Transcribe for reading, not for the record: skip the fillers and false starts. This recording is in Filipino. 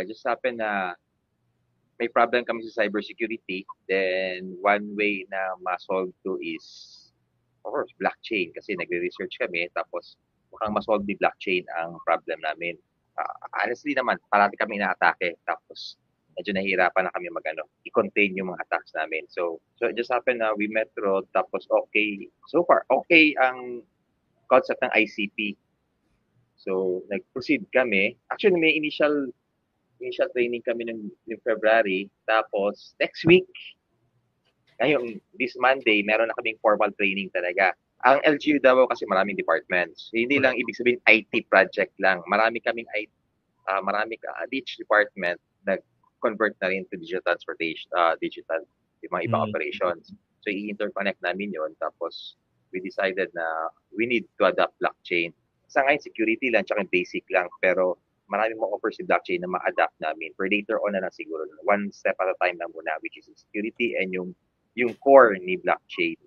Just happen na may problem kami sa cybersecurity. Then, one way na ma-solve to is, of course, blockchain. Kasi nagre-research kami, tapos mukhang ma-solve ni blockchain ang problem namin. Honestly naman, parati kami inaatake. Tapos, medyo nahihirapan na kami i-contain yung mga attacks namin. So it just happened na we met Rod, tapos okay. So far, okay ang concept ng ICP. So, nag-proceed kami. Actually, may initial training kami ng February. Tapos, next week, ngayon, this Monday, meron na kaming formal training talaga. Ang LGU Davao kasi maraming departments. Hindi lang ibig sabihin IT project lang. Each department nag-convert na rin to digital transportation, digital, yung mga ibang operations. So, i-interconnect namin yon. Tapos, we decided na we need to adopt blockchain. Sa ngayon, security lang, tsaka basic lang. Pero, maraming mga offer si blockchain na ma-adapt namin. For later on na lang siguro, one step at a time lang muna, which is security and yung core ni blockchain.